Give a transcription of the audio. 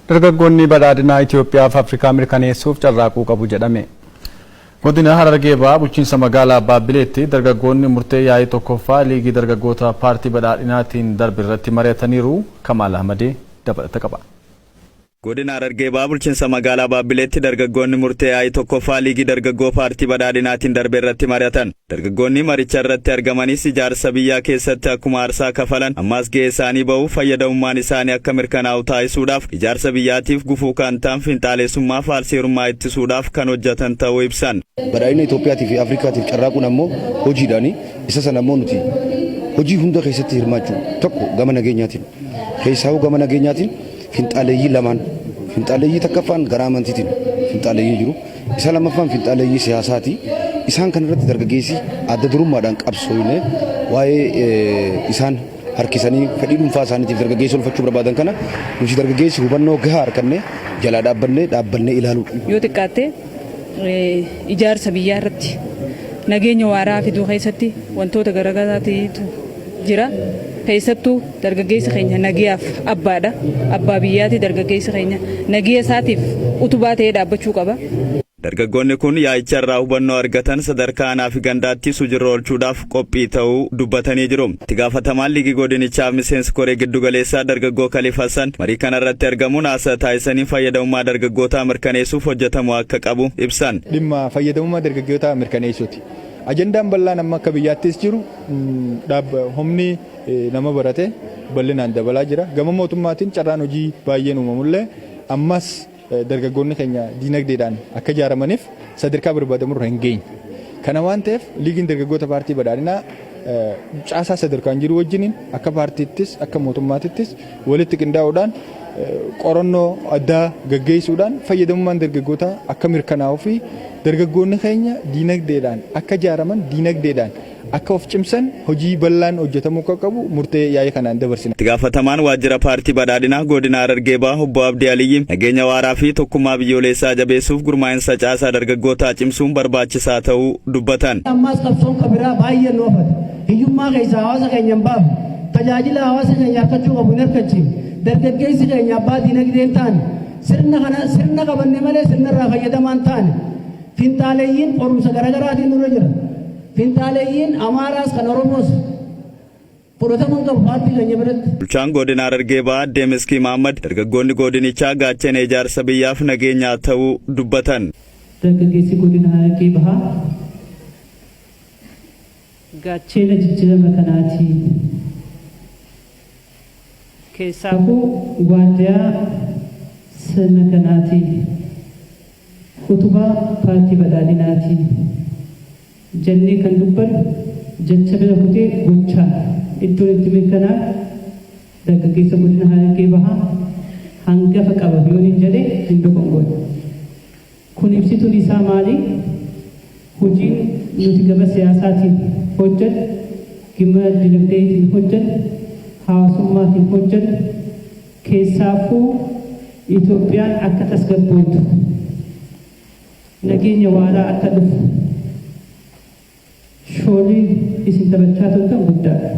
dargaggoonni badhaadhinaa Itoophiyaa fi Afrikaa mirkaneessuuf carraaquu qabu jedhame. Godina Harargee Bahaa bulchiinsa magaalaa Baabbileetti dargaggoonni murtee yaa'ii tokkoffaa liigii dargaggoota paartii badhaadhinaatiin darbe irratti mari'ataniiru. Kamaal Ahmadee dabalata qaba. Godina Harargee Bahaa bulchiinsa magaalaa Baabbileetti dargaggoonni murtee yaa'ii tokkoffaa liigii dargaggoo paartii badhaadhinaatiin darbe irratti mari'atan. Dargaggoonni maricha irratti argamanis ijaarsa biyyaa keessatti akkuma aarsaa kafalan ammas gahee isaanii ba'uu fayyadamummaan isaanii akka mirkanaa'u taasisuudhaaf ijaarsa biyyaatiif gufuu kan ta'an finxaaleessummaa fi seerummaa ittisuudhaaf kan hojjetan ta'uu ibsan. Badhaadhina Itoophiyaatiif fi Afrikaatiif carraaquun ammoo hojiidhaani. Isa sana ammoo nuti hojii hunda keessatti hirmaachuu tokko gama nageenyaatiin keessaa'uu gama nageenyaatiin finxaaleeyyii lamaan finxaaleeyyii takkaffaan garaa amantiitiin finxaaleeyyii jiru isa lammaffaan finxaaleeyyii siyaasaati isaan kan irratti dargaggeessi adda durummaadhaan qabsoofne waa'ee isaan harkisanii fedhii dhuunfaa isaaniitiif dargaggeessa olfachuu barbaadan kana nuti dargaggeessi hubannoo gahaa harkannee jalaa dhaabbannee ilaaluu yoo xiqqaatte ijaarsa biyyaa irratti nageenya waaraa fiduu keessatti wantoota garaagaraatu jira. Keessattuu dargaggeessi keenya nagiyaaf abbaadha. Abbaa biyyaati dargaggeessi keenya nagiya isaatiif utubaa ta'ee dhaabbachuu qaba. Dargaggoonni kun yaa'icha irraa hubannoo argatan sadarkaa aanaa fi gandaatti sujirra oolchuudhaaf qophii ta'uu dubbatanii jiru. Itti gaafatamaan liigii godinichaa miseensi koree giddugaleessaa dargaggoo Khalif Hassan marii kana irratti argamuun haasaa taasisanii fayyadamummaa dargaggootaa mirkaneessuuf hojjetamuu akka qabu ibsan. Dhimma fayyadamummaa dargaggootaa mirkaneessuuti. Ajandaan bal'aan amma akka biyyaattis jiru humni nama barate bal'inaan dabalaa jira. Gama mootummaatiin carraan hojii baay'een uumamullee ammas dargaggoonni keenya diinagdeedhaan akka ijaaramaniif sadarkaa barbaadamurra hin geenye. Kana waan ta'eef liigiin dargaggoota paartii badhaadhinaa caasaa sadarkaan jiru wajjiniin akka paartiittis akka mootummaatittis walitti qindaa'uudhaan qorannoo addaa gaggeessuudhaan fayyadamummaan dargaggootaa akka mirkanaa'uu fi dargaggoonni keenya diinagdeedhaan akka ijaaraman diinagdeedhaan akka of cimsan hojii bal'aan hojjetamuu akka qabu murtee yaa'ii kanaan dabarsina. Itti gaafatamaan waajjira paartii badhaadhinaa godina Harargee Bahaa obbo Abdii Aliyyi nageenya waaraa fi tokkummaa biyyoolessaa jabeessuuf gurmaa'insa caasaa dargaggootaa cimsuun barbaachisaa ta'uu dubbatan. Ammas qabsoon kabiraa baay'ee noofata. Hiyyummaa keessaa hawaasa keenya hin baafne tajaajila hawaasa keenya argachuu qabu hin argachiifne dargaggeessi keenya abbaa diinagdee hin taane sirna qabanne malee sirna irraa fayyadamaa hin taane finxaaleeyyiin qorumsa garaagaraatiin nurra jira. Finxaaleeyyiin Amaaraas kan Oromoos fudhataman qabu paartii keenya biratti. Bulchaan godina Harargee Bahaa Aadde Miskii Mahammad dargaggoonni godinichaa gaachana ijaarsa biyyaaf nageenyaa ta'uu dubbatan. Dargaggeessi godina Harargee Bahaa gaachana jijjiirama kanaati. Keessaafuu waaddaa sirna kanaati. Utubaa paartii badhaadhinaati. Jennee kan dubbannu jecha bira kutee gochaa iddoo itti mirkanaa dargaggeessa godina Harargee Bahaa hangafa qaba yoo hin jedhee hin dogongoone. Kun ibsituun isaa maali? Hojiin nuti gama siyaasaatiin hojjennu, gama dinagdeetiin hojjennu, hawaasummaatiin hojjennu keessaafuu Itoophiyaan akka tasgabbooftu nageenya waaraa akka dhufu shoolii isin taphachaa turtan guddaadha.